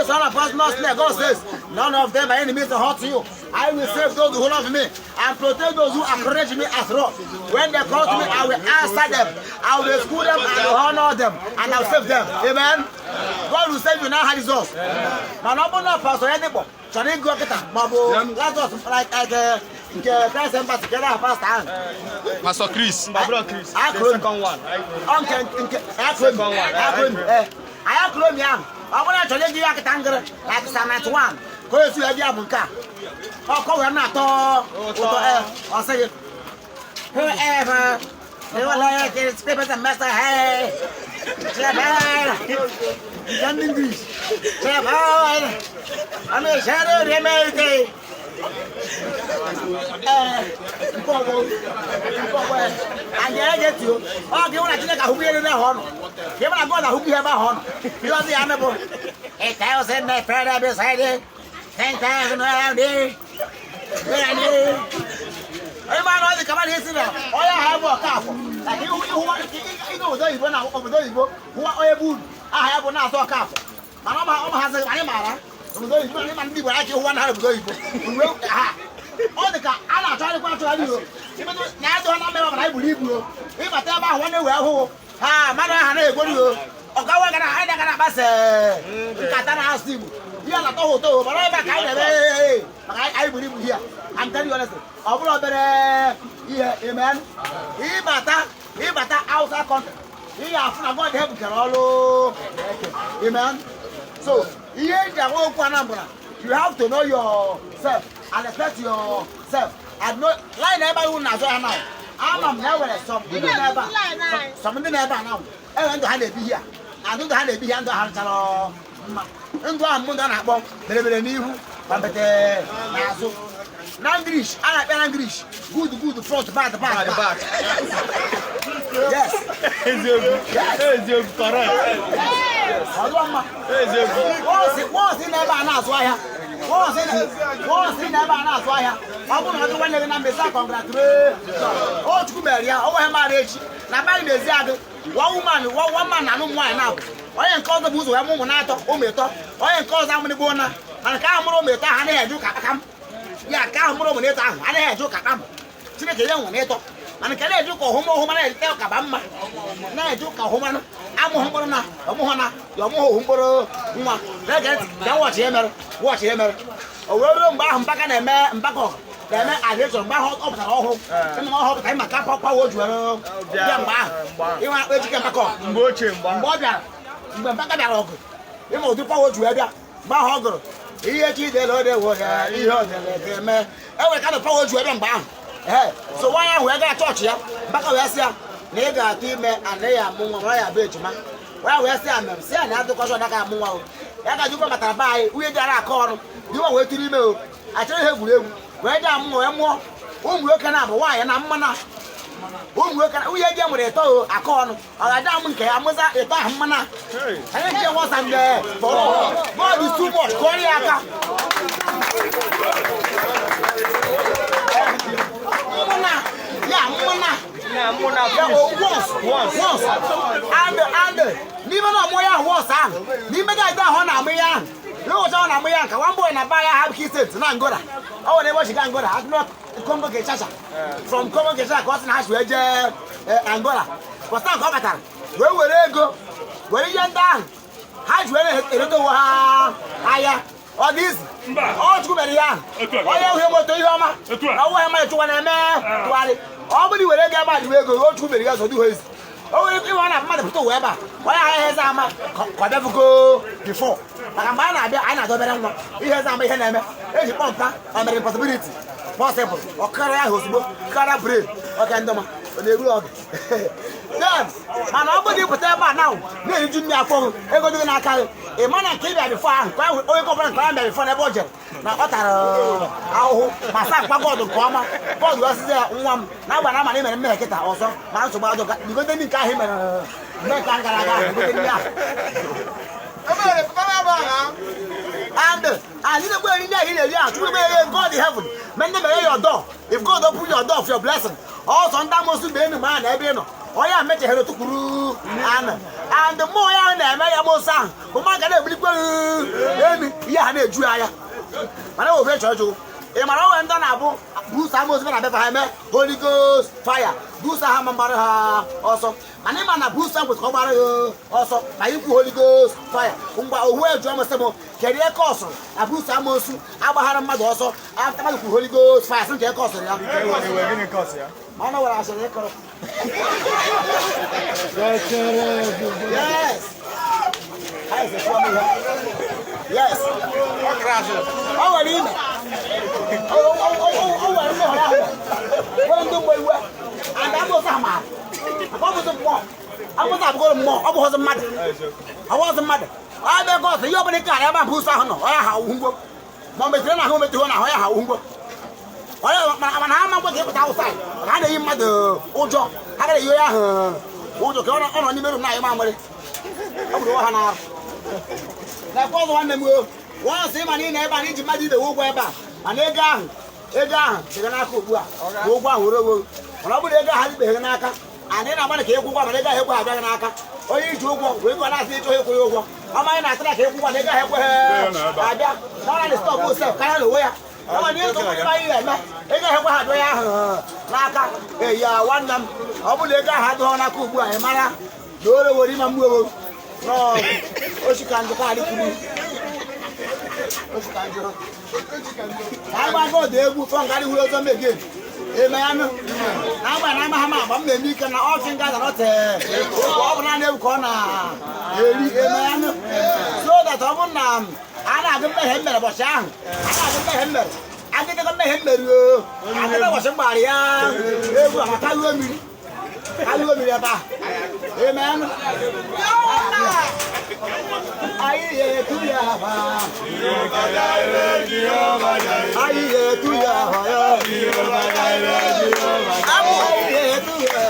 son of poisonous snare. God says, none of them are enemies to hurt you. I will save those who love me and protect those who encourage me as rock. When they call to me, I will answer them. I will rescue them and honor them, and I will save them. Amen. God will save you now. How is us? Manobona pastor Edibo. Chani go get am. Mabo. Let us like Christ embassy together pastor. Pastor Chris. Brother Chris. Second one. Second one. I have grown young. I want to tell you like Psalm 91. Go to your bunka. Oh, come on, not all. I'll say it. Whoever you like it's papers and master. Hey, Young English. I'm a shadow remedy. And I get you. Oh, you want to take a hook in the horn. You want to go to hook here about horn. You are the animal. 8,000 my friend beside it. 10,000 around here. I might not come out here now. All I have a car. Like you know, there is one over there. Who are you? I have one out of a car. My mama has a matter. People like you 100 people. All the car, I'm trying to go to you. Even though I don't know, I believe you. If I tell about one where who, Mother Hannah, go to you. Or go and I got a bus. Katana house. You are not all, but I believe you here. I'm telling you honestly. Over there, yeah, amen. He better outside country. He has not help Carolo. Amen. So, you have to know yourself and respect yourself. And know, line never who knows now. I'm never something never now. I want to have it here. I don't have it behind the hands. And one month and a half, very new, but English, I like English. Good, front, back. Yes. Correct. Once in never announced why. Once in never announced why. I won't have to win the number. Congratulations. Oh, to marry over marriage. Now, marry the Zag. One man, I don't want now. I am called the Buzo, I'm Monato, Ometo. I am called Amonibona, and Camometa, and I had to come. Yeah, Camometa, and I had to come. Timothy, and can I do home and tell Kabama? Now I do Kahomana, Amohona, Amohana, Yamoho, then watch him. A room back and a man back off. Then I get some back up the home, and all the time I can't pop out. You want to get back off, Boja, back at the you know, the power to Edia, Mahogger. Here, the Lord, what he heard, the man. I got a power to Edinburgh. So why are we going to touch ya? Back of us, nigga, team, and they are moving my bitchman. Well, we're saying, say, I have to cause that I'm moving. I got you from a buy, we got a call. You are waiting to know. I tell you, where down more, whom working up, why, and I'm mana. Whom working, we are getting with a toe, a corn, or a diamond care, I must have a mana. I think there was some there. God is too much, Koreaka. Once. And even on my was Nima down on me. You was on a Mayanka, one boy and a buyer have kisses, and Angola. Oh, they was Angola. I've not convocate Chacha from convocation, costing house with Angola. Was not Comatan. Where will they go? Where are you down? How's where it go? Higher. Or this? Oh, too many young. Oh, you to Yama. Now, where am I to one man? Nobody will get back to go to the guys or do his. Oh, if you want a mother to Weber, why I has never go before. But I'm I know better. He has a man, a pumper, and a possibility. Possible, or Carra Hosbo, Carra Bread, or Candoma, or the blog. Done. And nobody put them now. No, you do me a phone. I go to an account. A man came at the farm. Why would all come and climb before the budget? Now, what are my son, Papa, Pama? God was there one. Now, when I'm a make it also. Mouse about because they didn't carry him and make and you know where in there, God in heaven. Men never your door. If God open your door for your blessing, all sometimes must be any man, every no. Oh, yeah, met her to Guru and the more I am, I am more son. But my God, ha na-eju anya mana ofe chọjụ ị mara onwe ndị na-abụ busa ama ozugbo na befa ha eme Holy Ghost fire busa ha ma gbara ha ọsọ mana ịma na busa kwesịrị ka ọ gbara ha ọsọ ma ikwu Holy Ghost fire ngwa ohu eju amasị m kedu eke ọsọ na busa ama osu agbaghara mmadụ ọsọ afta mmadụ kwuru Holy Ghost fire sị nke eke ọsọ ya mana ọ nwere asịrị ịkọrọ yes yes ọ nwere ime o nwere ndị hụrụ ahụ nwere ndị mgbe iwe and abụghị ama abụghị mmụọ abụghị abụghị mmụọ ọ bụghịzi mmadụ ọbụghịzi mmadụ ọ bụ ego ọsọ ihe ọbụla ike ebe bụ ụsọ ahụ nọ ọ ya ha awụ ngwo ma ọ metụrụ na ahụ metụrụ na ahụ ya ha awụ ngwo mana ha ma ngwa ka ịpụta ụsa ka ha na-eyi mmadụ ụjọ ha gara eyi onye ahụ ụjọ ka ọ nọ n'ime rum na-ayị mamịrị ọ bụrụ ha na-arụ na-ekwe ọzọ nwanne m o wọ́n sì máa ní ebe a n'iji mmadụ ibe ụgwọ ebe a mana ego ahụ dịga n'aka ugbu a bụ ụgwọ ahụ rowo mana ọ bụrụ ego ahụ adịbeghị n'aka adị na-agbalị ka ịkwụ ụgwọ mana ego ahụ ekweghị abịaghị n'aka onye iji ụgwọ wee ego na-asị ịchọ ịkwụghị ụgwọ ọmanye na-atara ka ịkwụ ụgwọ na ego ahụ ekweghị abịa na ọra stọk osef karịa na onwe ya ọma na ịzụ ụgwọ ihe eme ego ahụ ekweghị abịa ya ahụ n'aka eyi ya nwanne m ọ bụrụ ego ahụ adịghị n'aka ugbu a ị mara na o rewere ịma mgbu ewo n'ochika njikọ adịkwuru agba god egwu fọngarị hụrụ ọzọ megin eme ya nụ na agba na amaghị m agba m na-eme ike na ọchị nga zara ọtị ọ bụ naanị egwu ka ọ na-eri eme ya nụ so that ọ bụrụ na a na-agụ mmehie m mere ụbọchị ahụ a na-agụ mmehie m mere agịdịgo mmehie m mere agịdị ụbọchị mgbara ya egwu ama karịa mmiri ebe a eme ya nụ ayiye tuya ha ayiye tuya ha ayiye tuya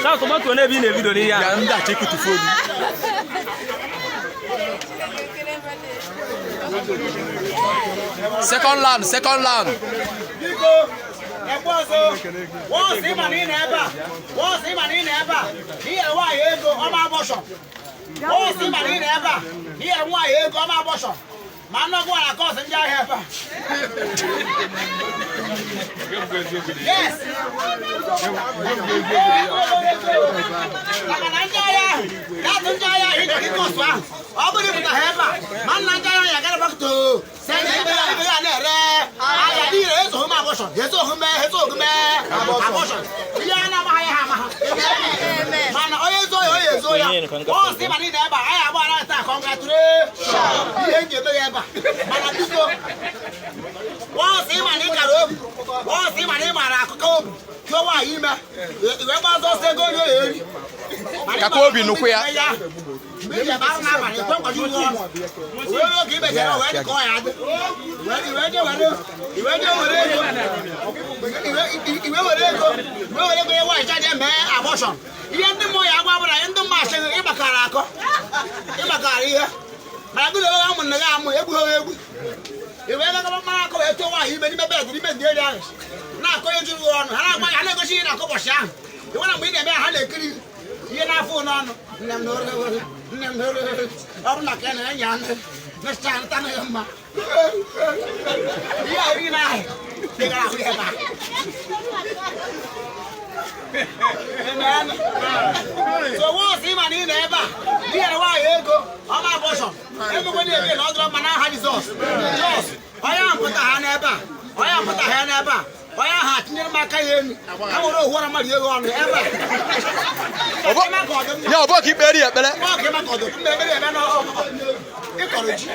Sao comment on est bien évidemment il y a un gars qui écoute faux. Second land. Wọ́n sì mà ní nẹ́ẹ̀bà ní ẹ̀wọ̀n àyè ego ọmọ abọ́ṣọ̀. Wọ́n sì mà ní nẹ́ẹ̀bà ní ẹ̀wọ̀n àyè ego ọmọ abọ́ṣọ̀. Màá ná fún àlàkọ́ ọ̀sẹ̀ ń já ẹ̀ fà. Yes. Màkà nà ń já ya láti ń já ya ìjọ kíkọ̀ sùn à. Ọ bụrụ ìpụta ha ebe a, ma nna ń já ya yàgàrà bàkụtò. Sẹ́yìn ibe ya na-ere. Aya dị ire ezo hụm abọ́ṣọ̀. Ezo hụm abọ́ṣọ̀. Ihe a na-amaghị ha ama ha. Mana onye ezo ya. Wọ́n sì mà ní nẹ́ẹ̀bà anyị agba ara taa congratulation. Ihe m ga-eme ya ebe a. Mana biko wọ́n sì mà ní kara obi wọ́n sì mà ní mara akụkọ obi kí ó wà yí mẹ́ ìwé gbọ́dọ̀ ọsọ ego yóò eri. Kakwa obi nnukwu ya. Mgbe iji ebe ahụ n'abalị ekwe nkwaju nwa ọnụ. Uwe oge ibe jere wee dịka ọ ya adị. Iwe je were ego ya nwaanyị chaje mee abọshọn. Ihe ndị mmụọ ya agwa bụla ndị mma asịghị ịgbakara akọ ịgbakara ihe mana gụdị ebe amụ nne gị amụ egbughị egbu iwe ebe gaba mara akọ wee tụọ nwaanyị ime n'ime bedị n'ime ndị eri ahụ na-akọ ya juru ọnụ ha na-agba ya na-egosi ihe na-akọ ụbọchị ahụ iwe na mgbe ị na-eme ya ha na-ekiri ihe n'afọ n'ọnụ nne m ọ bụ na ka ya na-enye anụ mechaa nta na ya mma nahi. Tinggal aku dia pak. So what si mani neba? Dia wa ego. Ama abortion. Ego ko ni ebe na odro mana ha Jesus. Jesus. Oya pata ha neba. Oya pata ha neba. Oya ha tinye maka yenu. Amoro ohuara mari ego onu eba. Ya obo ki beri ebele. Obo ki makodo. Mbebere ebe no. Ikoroji.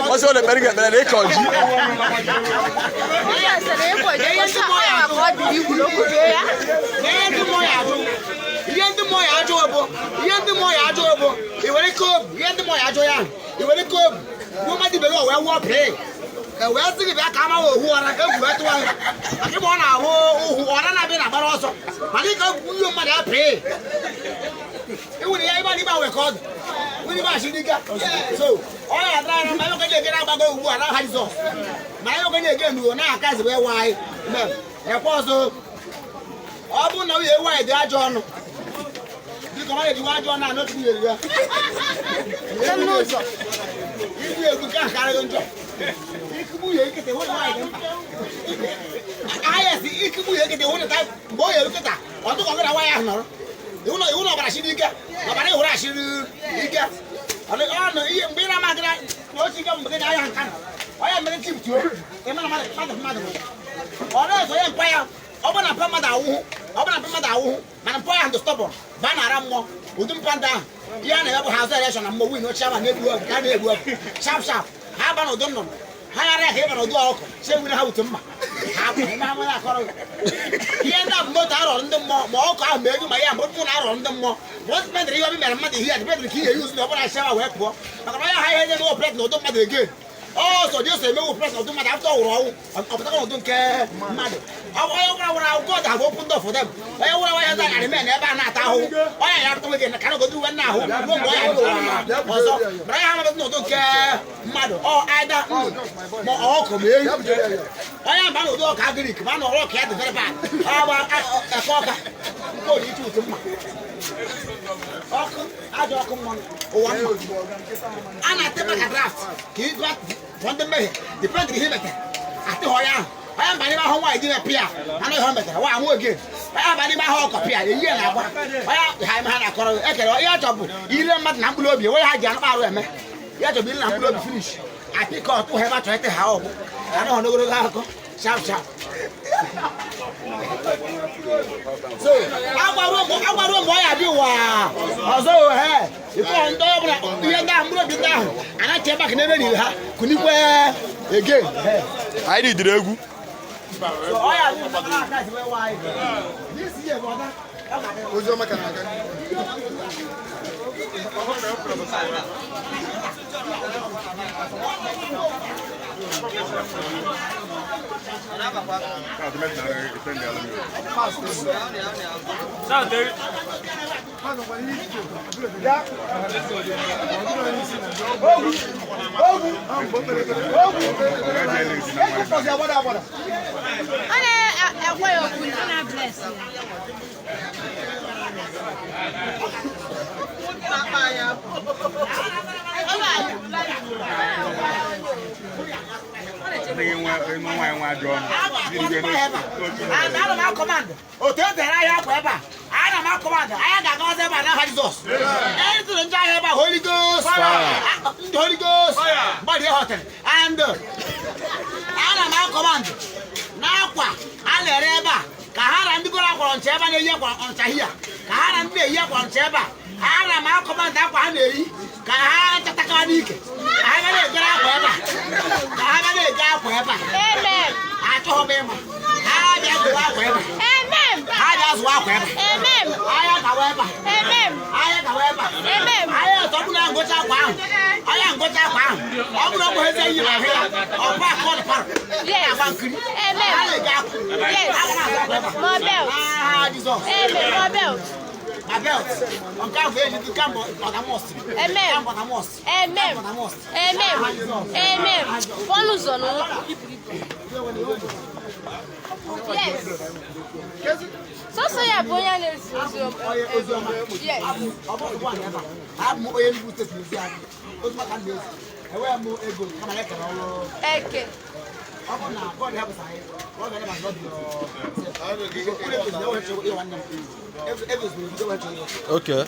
Wọ́n sọ lè bẹ̀rẹ̀ gẹ̀bẹ̀rẹ̀ lè kọ̀ jí. Where is it? I come out who are a good wet one. I keep on our who are not been about also. I think you might pay. It would anybody about record. We never should get so. All I am going to get out of who are not hands off. My own again, who are not guys where why. There was a. I won't know why they are John. You come out, you are John, I'm not here. You can't carry on job. Ikubuye kete wona wa idempa aya si ikubuye kete wona ta boye kete o to ko ra wa ya no iwuno bara shiri ike na bara ihura shiri ike ale no iye mbira magra o ti ga mbere aya kan o ya mere tip tuo e mana mada o na so ye mpa ya o bona pa mada wo mana mpa ya ndo stop ba na ara mo udum panda ya na ya bu house election na mo win no chairman na ebu ka na ebu sharp ha ba no don no ha ara he ba no do oko se wi na ha utumma ha ba ma ma na koro ye na mo ta ro ndo mo oko a meju ma ya mo mu na ro ndo mo what me dri yo bi mere ma de here de ki e use no bo na share we ko ba ya ha he de no plate no do ma de again oh so just say me wo plate no do ma after wo o no do nke ma de God have opened door for them. I want to say, men never not at home. I have to again. I cannot go do one now. Also, but I have no don't care, mother, or either more come here. I am one of those Catholic, one or rock at the very back. How about a cocker? Go to him. I don't come on. And I take a draft. Keep that from the mayor. Depend on him at the Hoya. I am by my home. I didn't appear. I know how much I want again. I am by my home. Appear a year now. I am a corner. I trouble. You don't matter. I'm below you. Where I can about them. You have to be not below finish. I pick up to have a try to help. I don't know how to shout. So, I want why I do. Also, hey, if I'm double, you are down, and I came back and never knew how. Could you wear again? I did the So I am why this year, who's your mechanic? Holy Ghost, Holy Ghost, body hotel, and I'm command. Now, and the reba, Kahara and the Gola on Cheba, and the Yakwa on Tahia, Kahara and the Yakwa on Cheba, and I'm command that one day, Kahara Takanik. I have a gap forever. Amen. I told him, I just walk forever. Amen. I just walk forever. Amen. I am however. Amen. I am however. Amen. I am talking about what's up. I am what's up. I'm not going to say you are here. I'll back on the park. Yes. Amen. Yes. More bells. Ah, this one. Amen. More bells. My girls, on camp where you camp on a mosque. Amen. Camp on a mosque. Amen. On a mosque. Amen. Amen. Follow on. Yes. So say ya bonya le yes. I'm more able to use that. Osma can use. I wear more able. Come on, okay. God help us. God help us not Okay.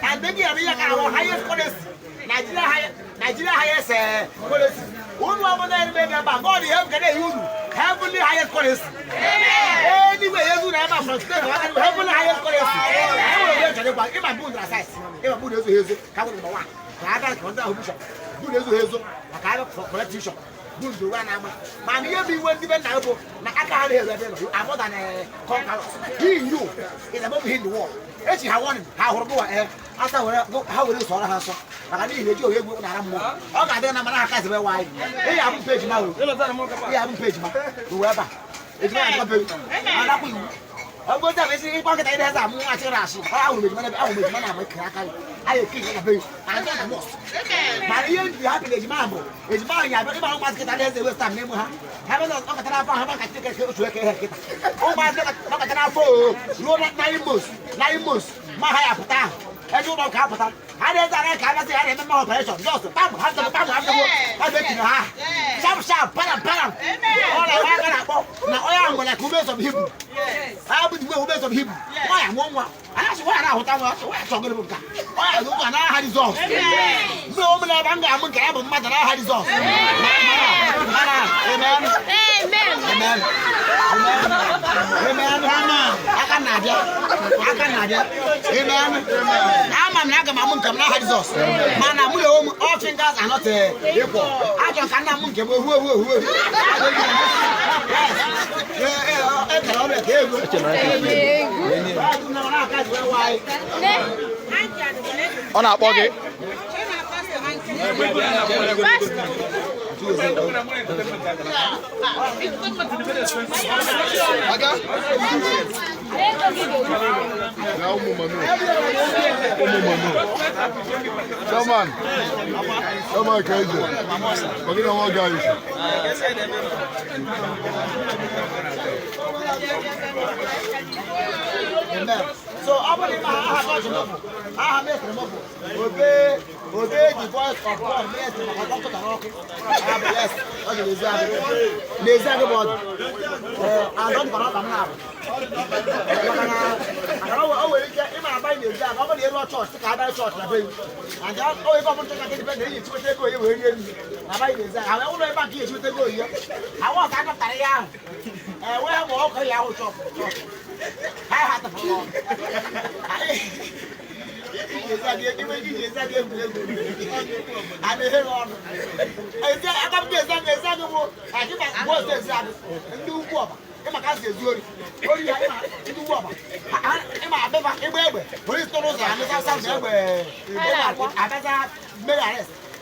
And then our highest policy, Nigeria highest policy. One woman that made about God, you have heavenly highest policy. Anyway, you never frustrate heavenly highest policy. If I put the size, if I put the couple of one, I got contact with Bishop. Do the Hazel, I got for politician. Do the one. Man, you be one given now. I can't hear that. I'm more than a conqueror. He knew in the moment in the war. Actually, I want how horrible I am. After how will this all happen? I need to go here with Naram. Oh, I don't know how to be wide. Hey, I haven't paid now. I haven't paid whoever. It's not a good. I'm going to see pocket ideas. I'm more at Rashi. I will make money. I will make money. I think I don't know. My ear be happy as mambo. It's my about basket and the West Ham. Haven't got a ticket to a oh, my God, you're not 9 months. 9 months. My high and you know capital. I don't say I remember operation. Just the pump, have the pump, have the work. I bet you know. Sharp, param. All I got now I am like who makes of him. I would go based on him. Why am one? I asked what I was talking about. I look and I had his off. No, I'm going to have a mother. I had his off. Amen. I'm not going to have his off. Man, I'm all fingers are not equal. I don't On our pocket. Come on, crazy. Look at all guys. So, I have obey the voice of God.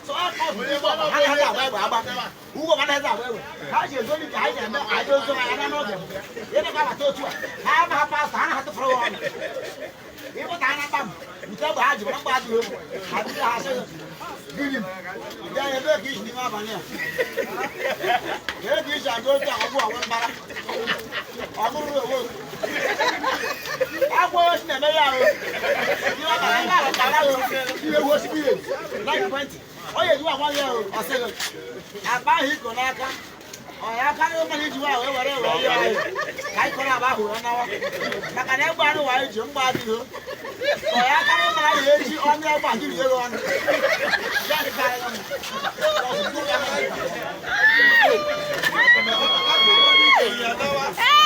So I called who oh, yeah, you are 1 year old. I said, I buy his Konaka. Oh, I can't manage you out wherever I call about who now. I can never know why you body. Oh, I can't manage you on your body. You're on. Hey!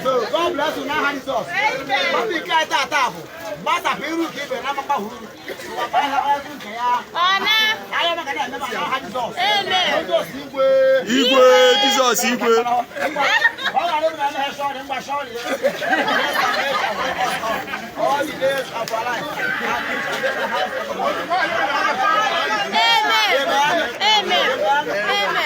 So God bless you now, Jesus. What we get that table. But a Peru give a number who. I am not going to have Jesus. Igwe, Jesus, Igwe. All the days of our life. Amen. Amen. Amen.